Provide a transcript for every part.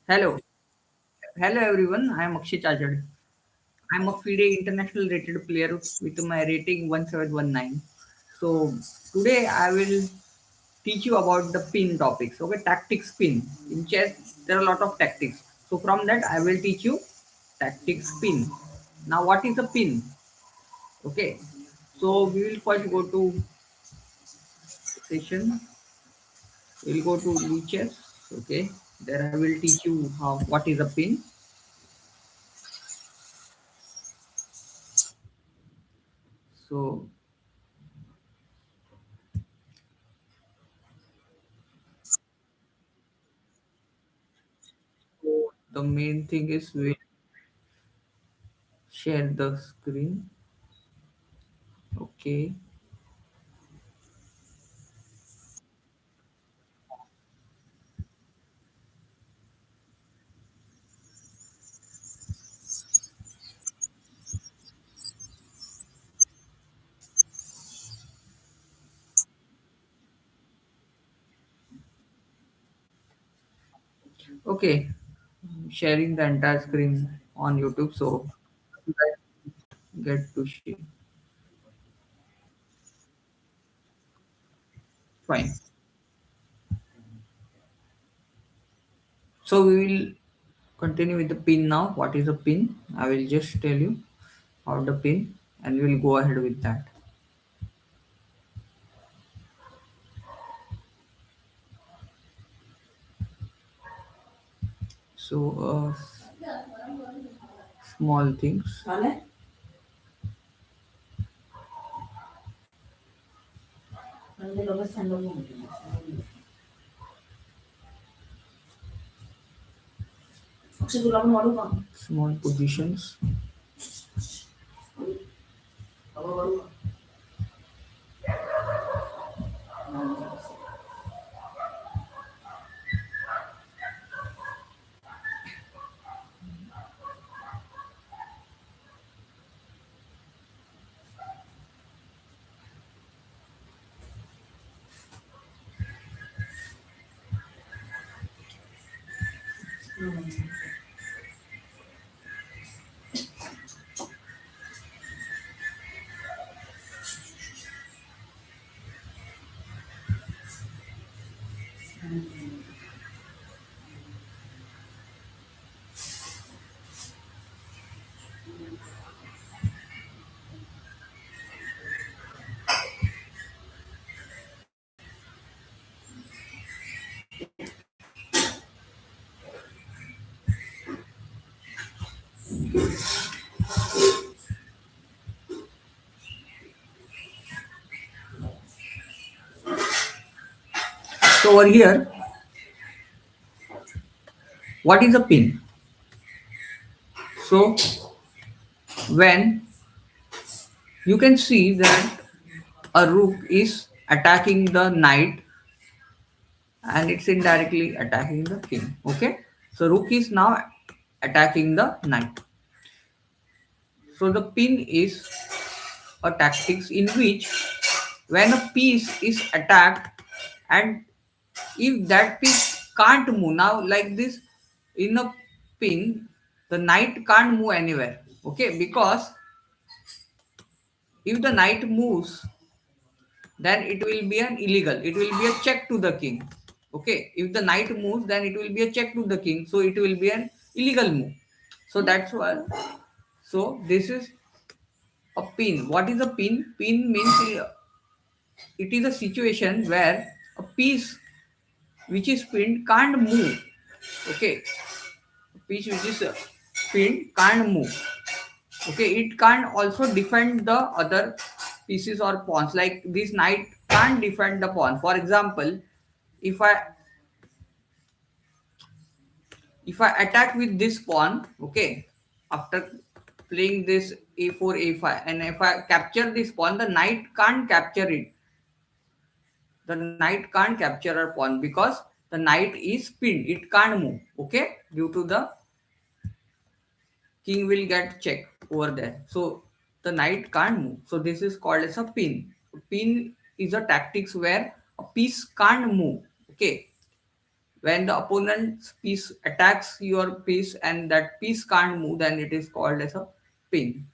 Hello, hello everyone. I am Akshay Chajad. I am a FIDE international rated player with my rating 1719. So today I will teach you about the pin topics. Okay, tactics pin. In chess, there are a lot of tactics. So from that I will teach you tactics pin. Now what is a pin? Okay, so we will first go to session. We'll go to chess. Okay, there I will teach you how what is a pin. So the main thing is we share the screen. Okay. Okay. Sharing the entire screen on YouTube. So get to see. Fine. So we will continue with the pin now. What is a pin? I will just tell you how the pin and we will go ahead with that. So small things. Small positions. So over here, what is a pin? So when you can see that a rook is attacking the knight and it's indirectly attacking the king. Okay, so rook is now attacking the knight. So the pin is a tactics in which when a piece is attacked and if that piece can't move now like this in a pin, the knight can't move anywhere. Okay, because if the knight moves, then it will be an illegal. It will be a check to the king. Okay, if the knight moves, then it will be a check to the king. So it will be an illegal move. So that's why. So this is a pin. What is a pin? Pin means it is a situation where a piece which is pinned can't move. Okay, a piece which is pinned can't move. Okay, it can't also defend the other pieces or pawns. Like this knight can't defend the pawn. For example, if I attack with this pawn, okay, after playing this a4 a5, and if I capture this pawn, the knight can't capture it. The knight can't capture a pawn because the knight is pinned. It can't move. Okay, due to the king will get check over there. So the knight can't move. So this is called as a pin. Pin is a tactics where a piece can't move. Okay, when the opponent's piece attacks your piece and that piece can't move, then it is called as a pin.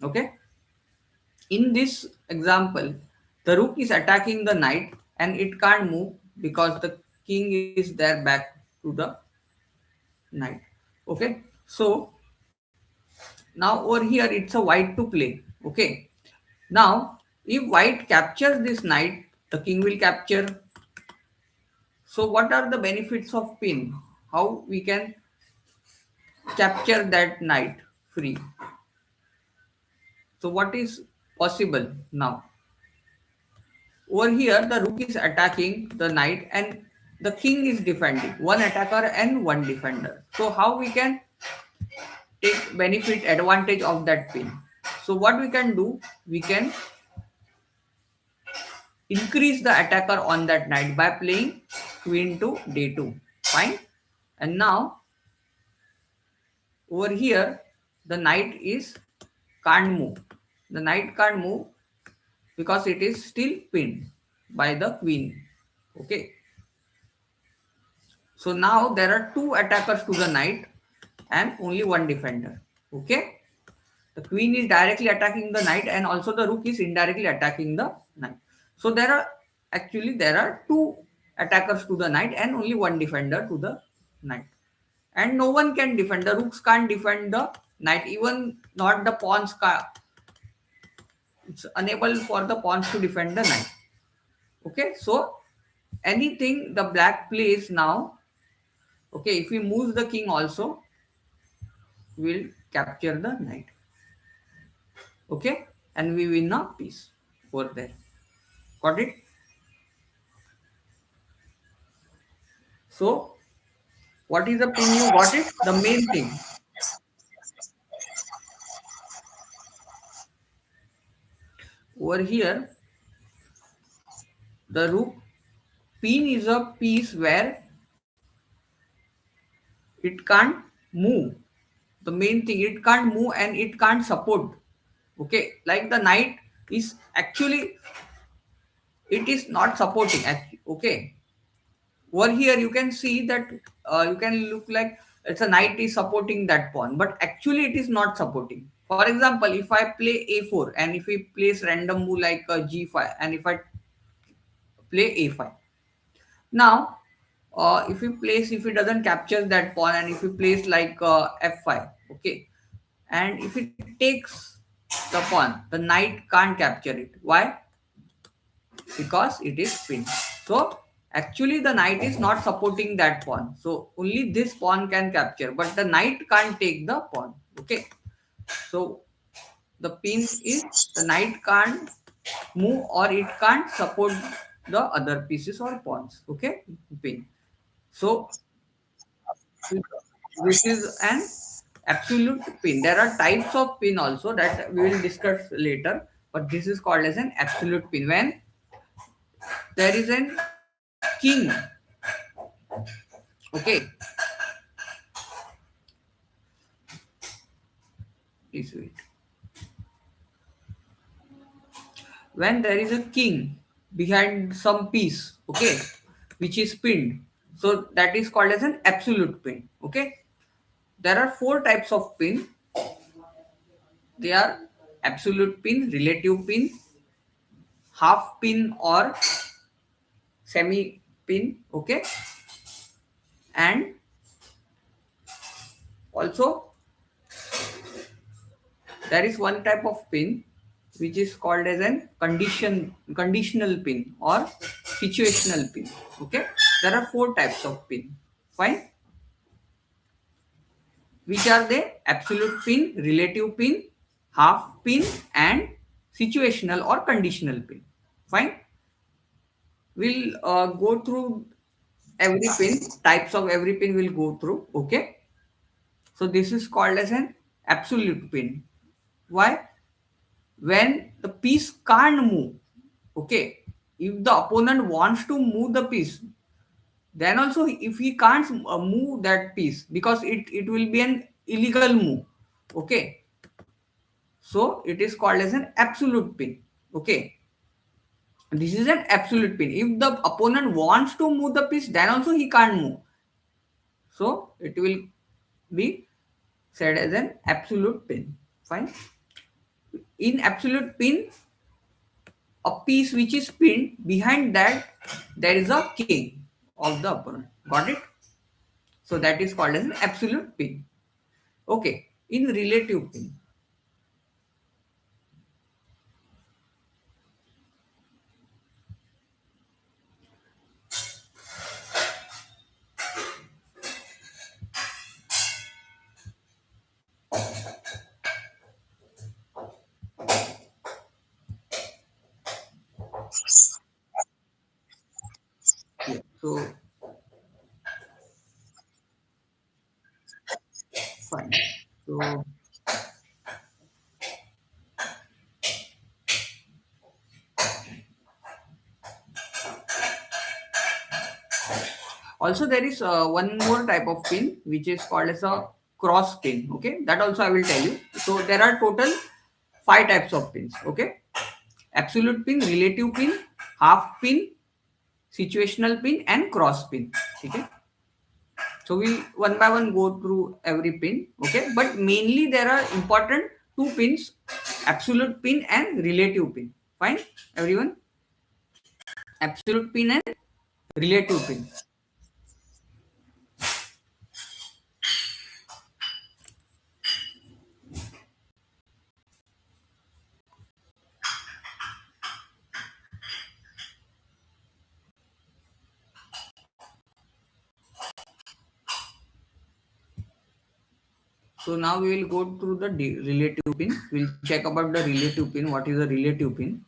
Okay. In this example, the rook is attacking the knight and it can't move because the king is there back to the knight. Okay. So now over here it's a white to play. Okay. Now if white captures this knight, the king will capture. So what are the benefits of pin? How we can capture that knight free? So what is possible now? Over here, the rook is attacking the knight and the king is defending. One attacker and one defender. So how we can take benefit advantage of that pin? So what we can do? We can increase the attacker on that knight by playing queen to d2. Fine. And now over here, the knight is can't move. The knight can't move because it is still pinned by the queen. Okay. So now there are two attackers to the knight and only one defender. Okay. The queen is directly attacking the knight and also the rook is indirectly attacking the knight. So there are two attackers to the knight and only one defender to the knight. And no one can defend. The rooks can't defend the knight. Even not the pawns. It's unable for the pawns to defend the knight. Okay. So anything the black plays now. Okay. If we move the king also, we'll capture the knight. Okay. And we win a piece over there. Got it? So what is the pin you got it? The main thing. Over here, the rook pin is a piece where it can't move. The main thing, it can't move and it can't support. Okay, like the knight is actually, it is not supporting. Okay, over here you can see that you can look like it's a knight is supporting that pawn, but actually it is not supporting. For example, if I play a4 and if we place random move like g5 and if I play a5, now if it doesn't capture that pawn and if we place like f5, okay, and if it takes the pawn, the knight can't capture it. Why? Because it is pinned. So actually the knight is not supporting that pawn. So only this pawn can capture, but the knight can't take the pawn. Okay. So the pin is the knight can't move or it can't support the other pieces or pawns. Okay. Pin. So this is an absolute pin. There are types of pin also that we will discuss later, but this is called as an absolute pin. When there is an king, okay, please wait. When there is a king behind some piece, okay, which is pinned, so that is called as an absolute pin. Okay, there are four types of pin. They are absolute pin, relative pin, half pin or semi pin. Okay, and also there is one type of pin which is called as an conditional pin or situational pin. Okay, there are four types of pin. Fine. Which are they? Absolute pin, relative pin, half pin, and situational or conditional pin. Fine. We'll go through every pin. Types of every pin we'll go through. Okay. So this is called as an absolute pin. Why? When the piece can't move. Okay. If the opponent wants to move the piece, then also if he can't move that piece because it will be an illegal move. Okay. So it is called as an absolute pin. Okay. This is an absolute pin. If the opponent wants to move the piece, then also he can't move. So it will be said as an absolute pin. Fine. In absolute pin, a piece which is pinned, behind that there is a king of the opponent. Got it? So that is called as an absolute pin. Okay. In relative pin. Yeah. So fine. So also there is one more type of pin which is called as a cross pin. Okay, that also I will tell you. So there are total five types of pins. Okay, absolute pin, relative pin, half pin, situational pin, and cross pin. Okay, so we'll one by one go through every pin. Okay, but mainly there are important two pins: absolute pin and relative pin. Fine, everyone. Absolute pin and relative pin. So now we will go through the relative pin. We'll check about the relative pin. What is a relative pin?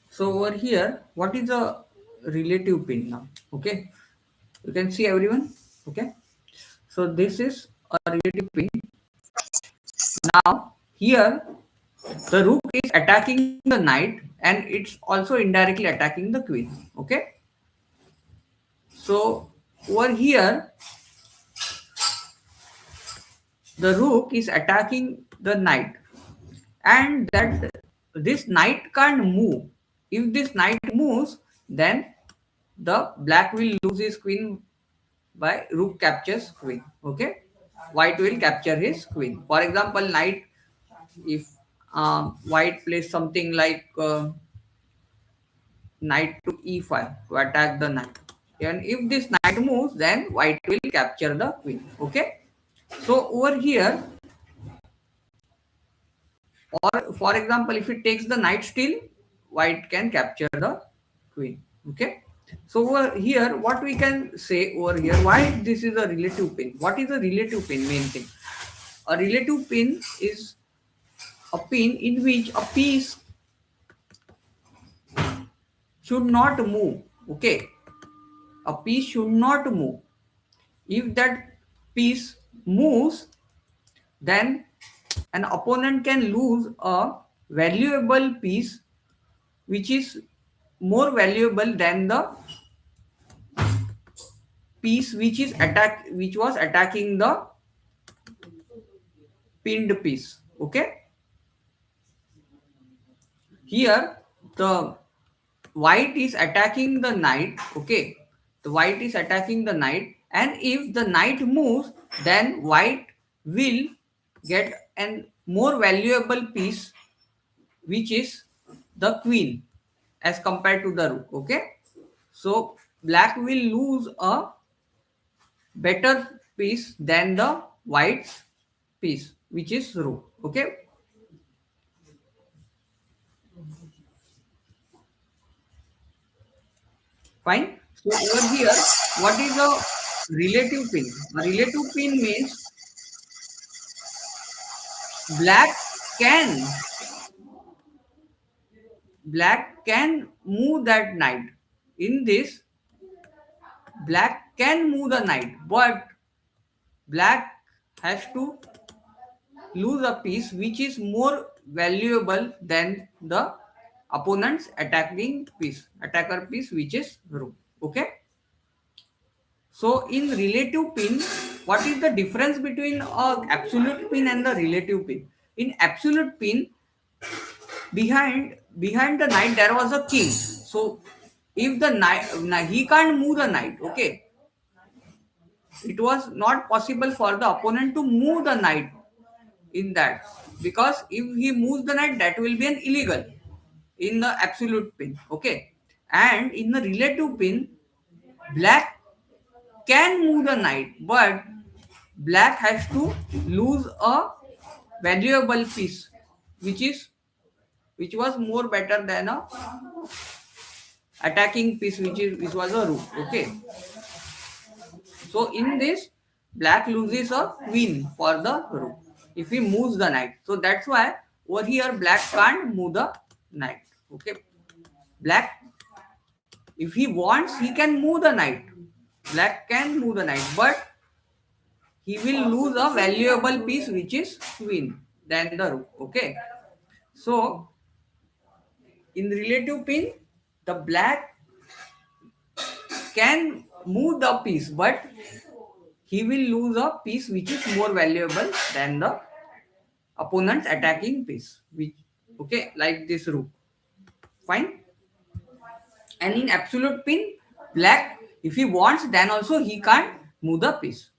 So over here, what is a relative pin now? Okay, you can see everyone. Okay, so this is a relative pin. Now here the rook is attacking the knight and it's also indirectly attacking the queen. Okay, so over here the rook is attacking the knight and that this knight can't move. If this knight moves, then the black will lose his queen by rook captures queen. Okay, white will capture his queen. For example, knight, if white plays something like knight to e5 to attack the knight, and if this knight moves, then white will capture the queen. Okay, so over here, or for example, if it takes the knight still, white can capture the queen. Okay. So over here, what we can say over here, why this is a relative pin? What is a relative pin? Main thing. A relative pin is a pin in which a piece should not move. Okay. A piece should not move. If that piece moves, then an opponent can lose a valuable piece which is more valuable than the piece which was attacking the pinned piece. Okay, here the white is attacking the knight. Okay, the white is attacking the knight, and if the knight moves, then white will get a more valuable piece, which is the queen, as compared to the rook. Okay, so black will lose a better piece than the white's piece, which is rook. Okay, fine. So over here, what is a relative pin? A relative pin means black can black can move that knight. In this, black can move the knight, but black has to lose a piece which is more valuable than the opponent's attacker piece, which is rook. Okay, so in relative pin, what is the difference between a absolute pin and the relative pin? In absolute pin, behind the knight there was a king. So if the knight, he can't move the knight. Okay, it was not possible for the opponent to move the knight in that, because if he moves the knight, that will be an illegal in the absolute pin. Okay, and in the relative pin, black can move the knight, but black has to lose a valuable piece, which was more better than a attacking piece, which was a rook. Okay, so in this, black loses a queen for the rook if he moves the knight. So that's why over here black can't move the knight. Okay, black, if he wants, he can move the knight. Black can move the knight, but he will lose a valuable piece, which is queen, than the rook. Okay, so in relative pin, the black can move the piece, but he will lose a piece which is more valuable than the opponent's attacking piece, which, okay, like this rook. Fine. And in absolute pin, black, if he wants, then also he can't move the piece.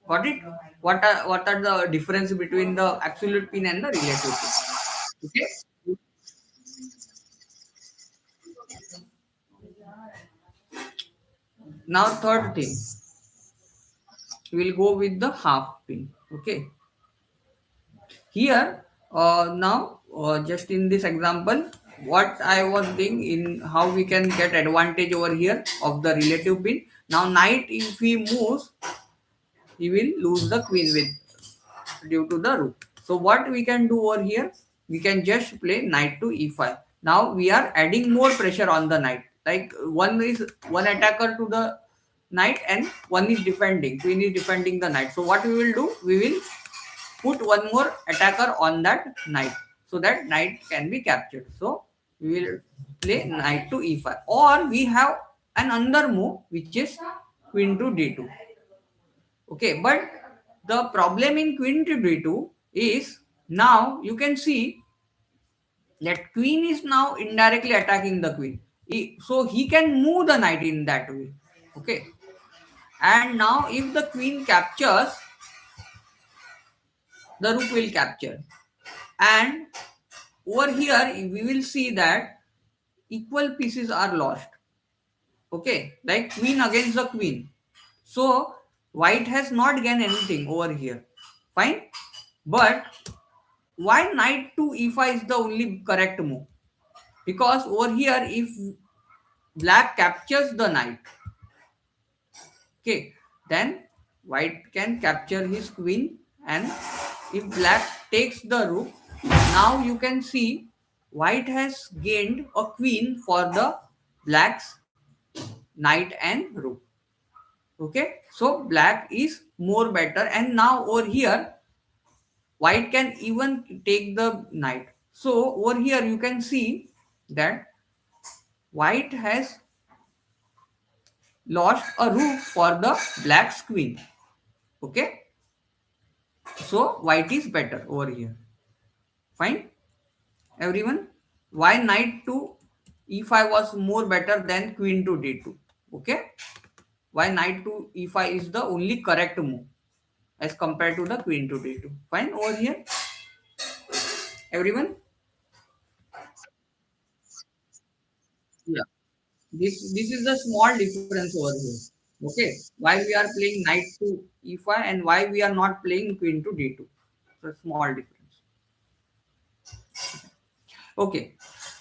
Got it? What are the difference between the absolute pin and the relative pin? Okay. Now third thing, we'll go with the half pin. Okay. Here, now, just in this example, what I was doing in how we can get advantage over here of the relative pin. Now, knight, if he moves, he will lose the queen with due to the rook. So, what we can do over here, we can just play knight to e5. Now, we are adding more pressure on the knight. Like one attacker to the knight and one is defending. Queen is defending the knight. So, what we will do, we will put one more attacker on that knight, so that knight can be captured. So we will play knight to e5, or we have an another move, which is queen to d2. Okay, but the problem in queen to d2 is, now you can see that queen is now indirectly attacking the queen. So he can move the knight in that way. Okay, and now if the queen captures, the rook will capture. And over here, we will see that equal pieces are lost. Okay, like queen against the queen. So, white has not gained anything over here. Fine. But why knight to e5 is the only correct move? Because over here, if black captures the knight, okay, then white can capture his queen, and if black takes the rook, now you can see white has gained a queen for the black's knight and rook. Okay, so black is more better, and now over here white can even take the knight. So over here you can see that white has lost a rook for the black's queen. Okay, so white is better over here. Fine, everyone. Why knight to e5 was more better than queen to d2? Okay, why knight to e5 is the only correct move as compared to the queen to d2. Fine over here, everyone? Yeah. This is the small difference over here. Okay, why we are playing knight to e5 and why we are not playing queen to d2. So small difference. Okay.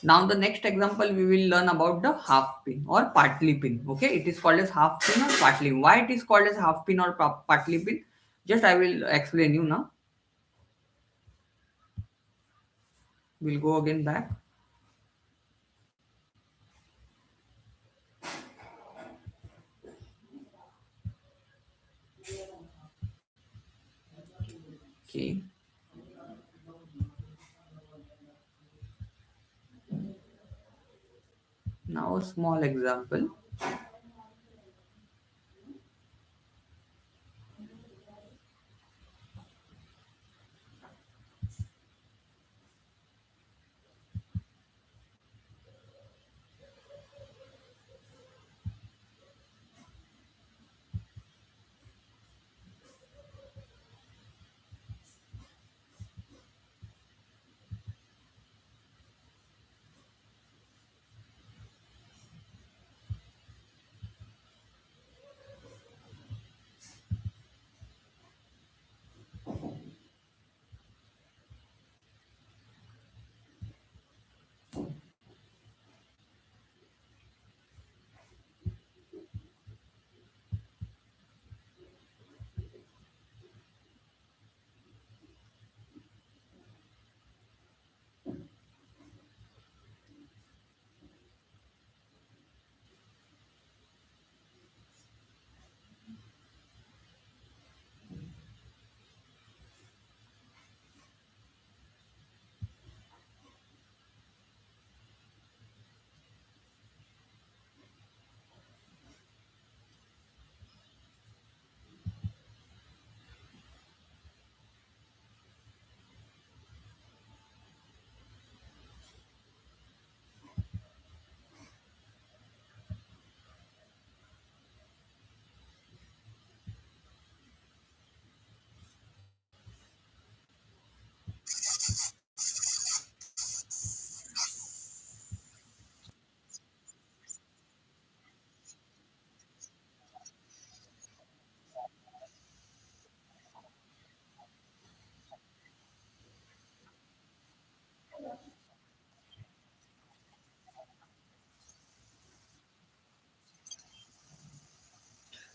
Now the next example we will learn about the half pin or partly pin. Okay, it is called as half pin or partly. Why it is called as half pin or partly pin? Just I will explain you now. We'll go again back. Okay. Now a small example.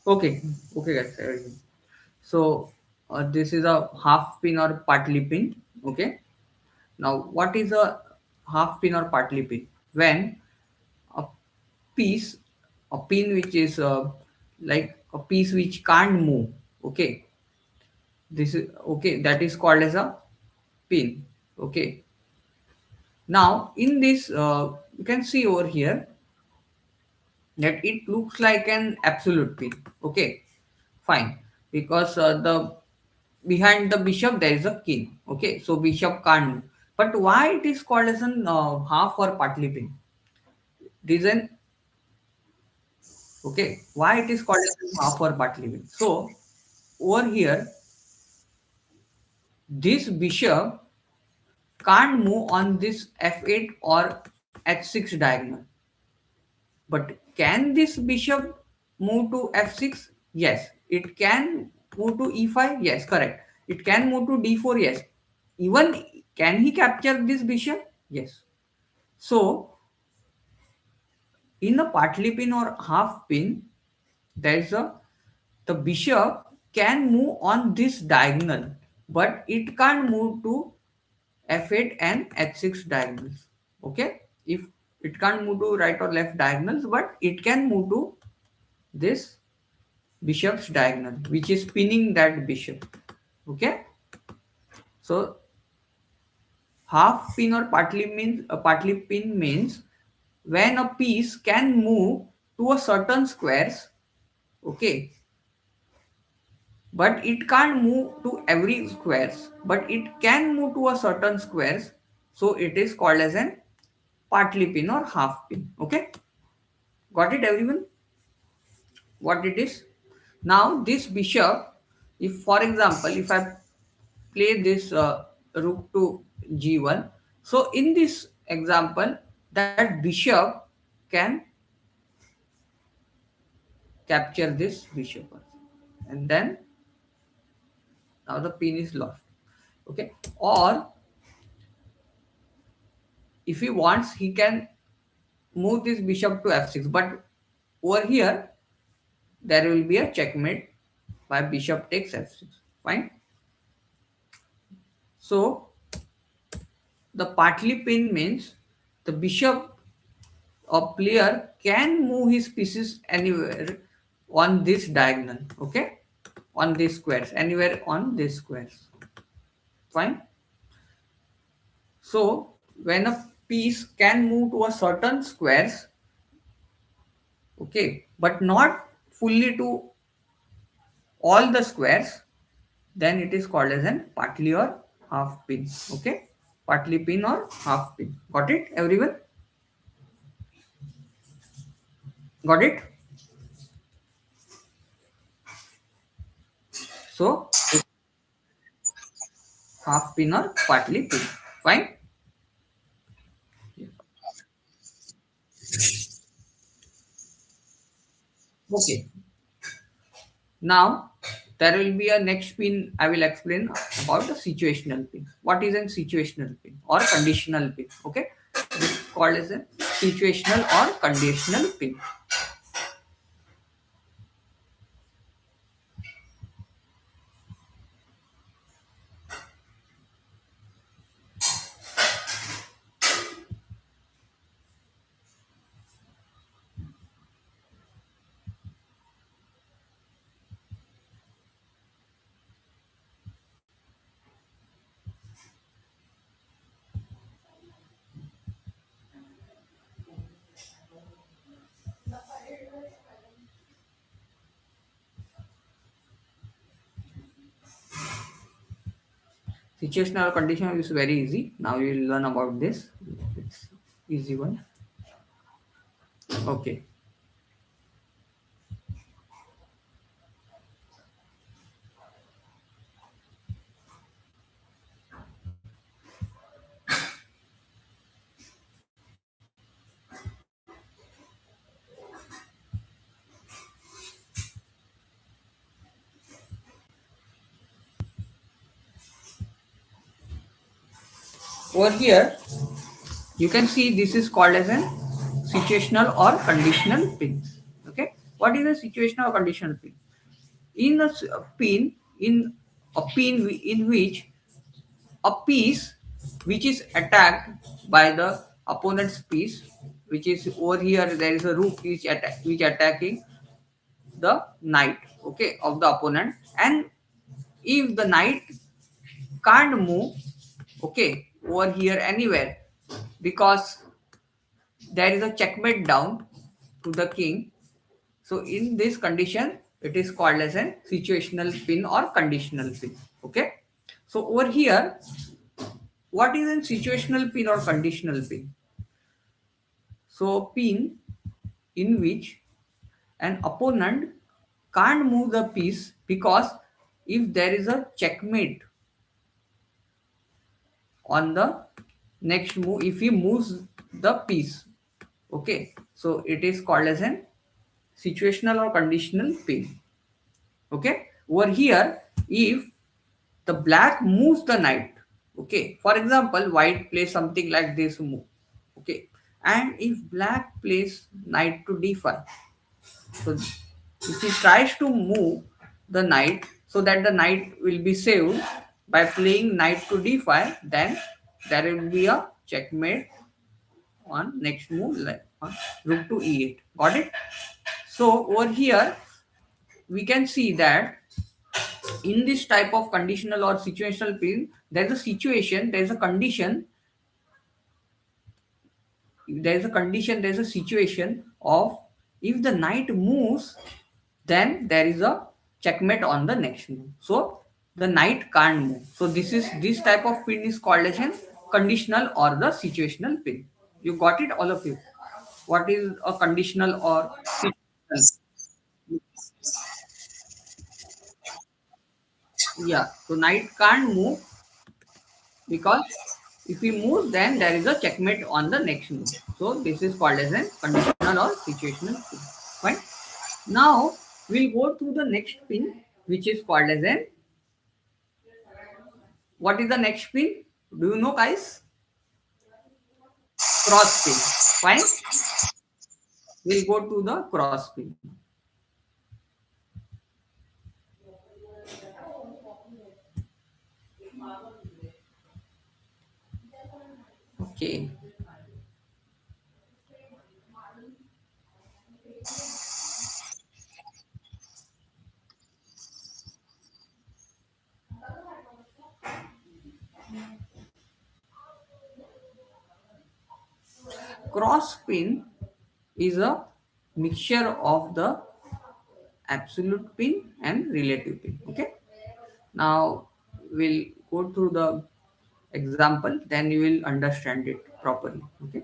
Okay, okay, guys. So this is a half pin or partly pin. Okay. Now, what is a half pin or partly pin? When a piece, a pin which is like a piece which can't move. Okay, this is okay. That is called as a pin. Okay. Now, in this, you can see over here that it looks like an absolute pin. Okay, fine, because the behind the bishop there is a king. Okay, so bishop can't move. But why it is called as an half or partly pin? Reason. Okay, why it is called as half or partly pin? So over here, this bishop can't move on this f8 or h6 diagonal. But can this bishop move to f6? Yes. It can move to e5? Yes, correct. It can move to d4? Yes. Even can he capture this bishop? Yes. So in a partly pin or half pin, there is a the bishop can move on this diagonal, but it can't move to f8 and h6 diagonals. Okay, if it can't move to right or left diagonals, but it can move to this bishop's diagonal, which is pinning that bishop. Okay, so half pin or partly pin means when a piece can move to a certain squares. Okay, but it can't move to every squares, but it can move to a certain squares. So it is called as an partly pin or half pin. Okay, got it, everyone? what it is. Now this bishop, if for example, if I play this rook to g1, so in this example, that bishop can capture this bishop also. And then now the pin is lost. Okay, or if he wants, he can move this bishop to f6, but over here there will be a checkmate by bishop takes f6. Fine. So the partly pin means the bishop or player can move his pieces anywhere on this diagonal. Okay, on these squares, anywhere on these squares. Fine. So when a piece can move to a certain squares, okay, but not fully to all the squares, then it is called as an partly or half pin. Okay, partly pin or half pin. Got it, everyone? Got it? So half pin or partly pin. Fine. Okay. Now there will be a next pin. I will explain about the situational pin. What is a situational pin or conditional pin? Okay, this is called as a situational or conditional pin. Situational or conditional is very easy. Now you will learn about this. It's easy one. Okay. Over here, you can see this is called as an situational or conditional pin. Okay. What is a situational or conditional pin? In a pin, in a pin in which a piece which is attacked by the opponent's piece, which is over here, there is a rook which attacking the knight, okay, of the opponent, and if the knight can't move, okay, over here anywhere, because there is a checkmate down to the king. So in this condition, it is called as a situational pin or conditional pin. Okay. So over here, what is a situational pin or conditional pin? So pin in which an opponent can't move the piece because if there is a checkmate on the next move, if he moves the piece, okay, so it is called as an situational or conditional pin. Okay, over here, if the black moves the knight, okay, for example, white plays something like this move, okay, and if black plays knight to d5, so if he tries to move the knight so that the knight will be saved by playing knight to d5, then there will be a checkmate on next move, like on rook to e8. Got it? So over here we can see that in this type of conditional or situational pin, there's a situation, there's a condition, there's a situation of if the knight moves, then there is a checkmate on the next move. So the knight can't move. So this type of pin is called as a conditional or the situational pin. You got it, all of you? What is a conditional or situational? Yeah. So knight can't move because if he moves, then there is a checkmate on the next move. So this is called as a conditional or situational pin. Fine. Now we'll go to the next pin, which is called as an, what is the next pin? Do you know, guys? Cross pin. Fine. We'll go to the cross pin. Okay. Cross pin is a mixture of the absolute pin and relative pin. Okay. Now we'll go through the example, then you will understand it properly. Okay.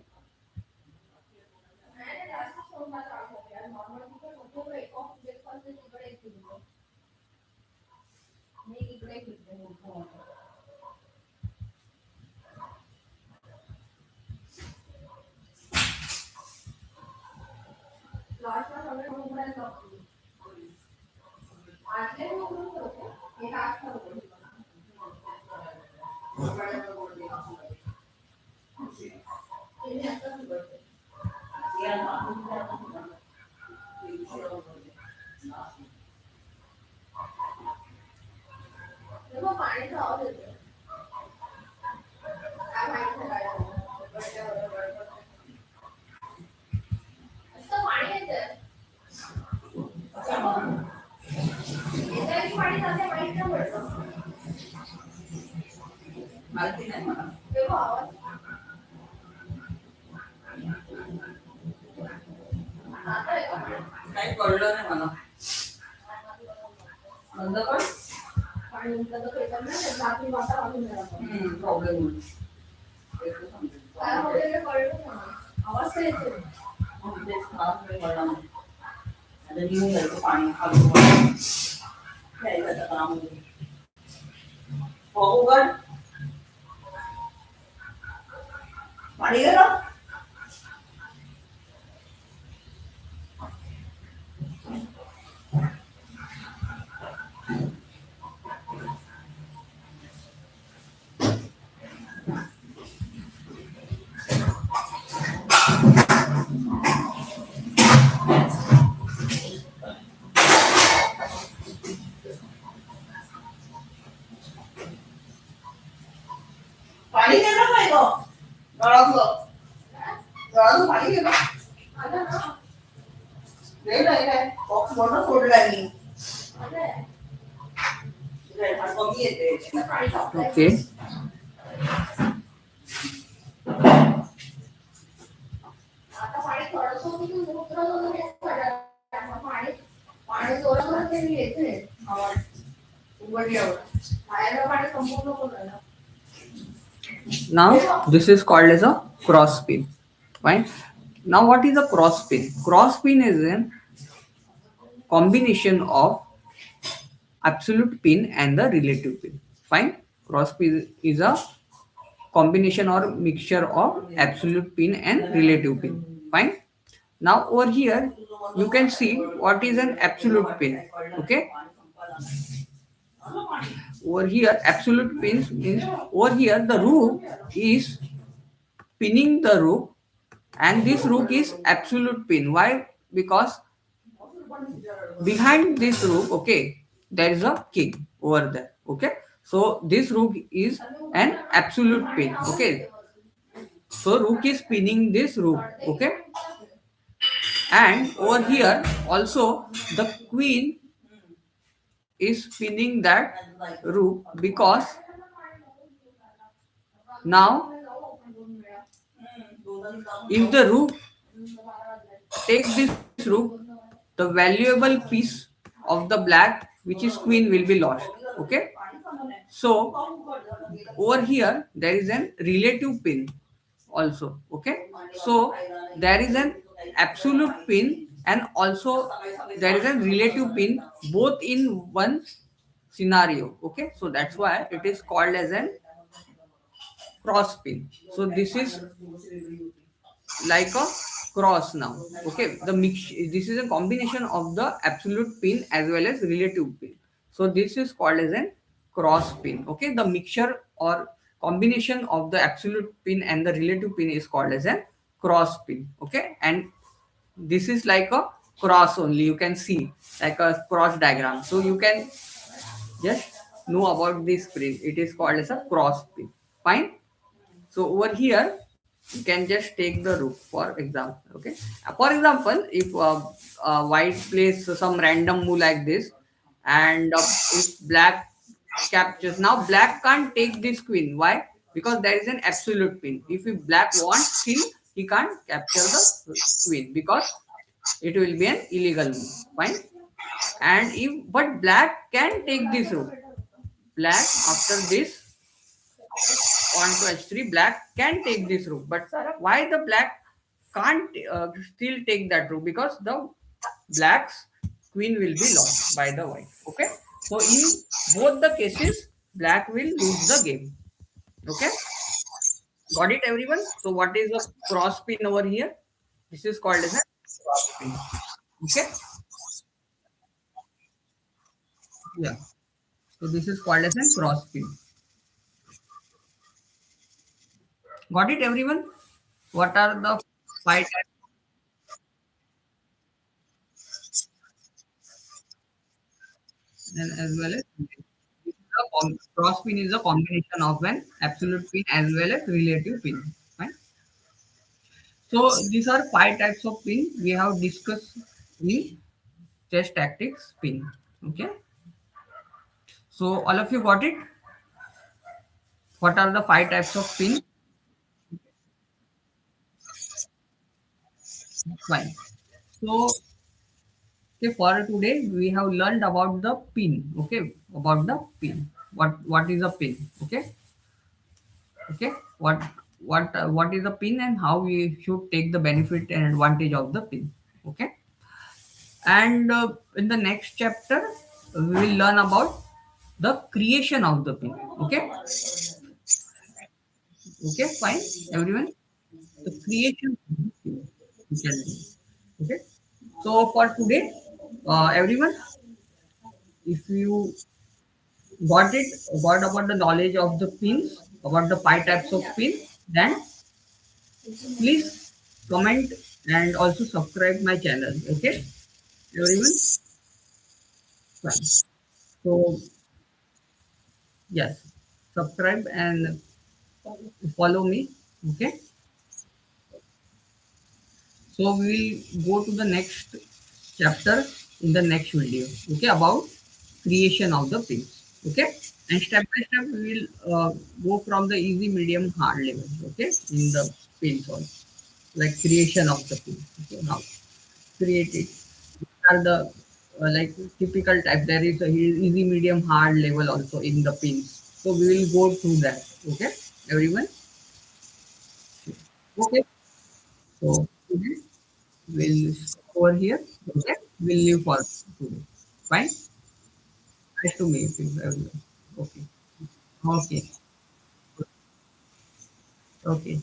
काही कळलं नाही मला. बंद कर. Problem होईल. आवाज तर येतो. तेच खराब नाही कळला नाही. आता निघून जायचं पाणी खालून घ्यायचं काम. हो उघड. पाणी गेलं. पाणी गेलं नाही ग गळातलं गळातलं पाणी गेलं नाही नाही बॉक्स मोठं सोडला मी कमी येते. ओके. आता पाणी थोडंसं होतं की उतरत वगैरे पाणी पाणी जोरात येते आवाज उघडल्यावर बाहेर पाणी संपूर्ण होतं. Now this is called as a cross pin. Fine. Now what is a cross pin? Cross pin is a combination of absolute pin and the relative pin. Fine. Cross pin is a combination or mixture of absolute pin and relative pin. Fine. Now over here you can see what is an absolute pin. Okay. Over here absolute pins means over here the rook is pinning the rook and this rook is absolute pin. Why? Because behind this rook, okay, there is a king over there. Okay, so this rook is an absolute pin. Okay, so rook is pinning this rook. Okay, and over here also the queen is pinning that rook because now if the rook takes this rook, the valuable piece of the black, which is queen, will be lost. Okay, so over here there is an relative pin also. Okay, so there is an absolute pin and also there is a relative pin both in one scenario. Okay, so that's why it is called as an cross pin. So this is like a cross now. Okay, the mix, this is a combination of the absolute pin as well as relative pin. So this is called as an cross pin. Okay, the mixture or combination of the absolute pin and the relative pin is called as a cross pin. Okay, and this is like a cross only, you can see like a cross diagram, so you can just know about this pin. It is called as a cross pin. Fine. So over here, you can just take the rook for example. Okay. For example, if white plays some random move like this, and if black captures, now black can't take this queen. Why? Because there is an absolute pin. If black wants, still he can't capture the queen because it will be an illegal move. Fine. And if but black can take this rook. Black after this on to h3, black can take this rook, but why the black can't still take that rook? Because the black's queen will be lost by the white. Okay, so in both the cases, black will lose the game. Okay, got it, everyone? So what is a cross pin over here? This is called as a cross pin. Okay, yeah. So this is called as a cross pin. Got it, everyone? What are the five types? And as well as cross pin is a combination of an absolute pin as well as relative pin. Right? So these are five types of pin we have discussed in chess tactics pin. Okay. So all of you got it? What are the five types of pin? Fine. So okay, for today we have learned about the pin. Okay, about the pin. What is a pin? Okay. Okay, what is a pin and how we should take the benefit and advantage of the pin. Okay, and in the next chapter we will learn about the creation of the pin. Okay, okay, fine, everyone. The creation of the pin we can do. Okay, so for today, everyone, if you got about the knowledge of the pins, about the five types of pin, then please comment and also subscribe my channel. Okay, everyone. Fine. So yes, subscribe and follow me. Okay. So we will go to the next chapter in the next video. Okay, about creation of the pins. Okay, and step by step we will go from the easy, medium, hard level. Okay, in the pins also, like creation of the pin. Okay, now create it. These are the like typical type. There is a easy, medium, hard level also in the pins. So we will go through that. Okay, everyone. Okay. So today we'll stop over here. Okay, we'll leave for today. Fine. Nice to meet you, everyone. Okay. Okay. Okay.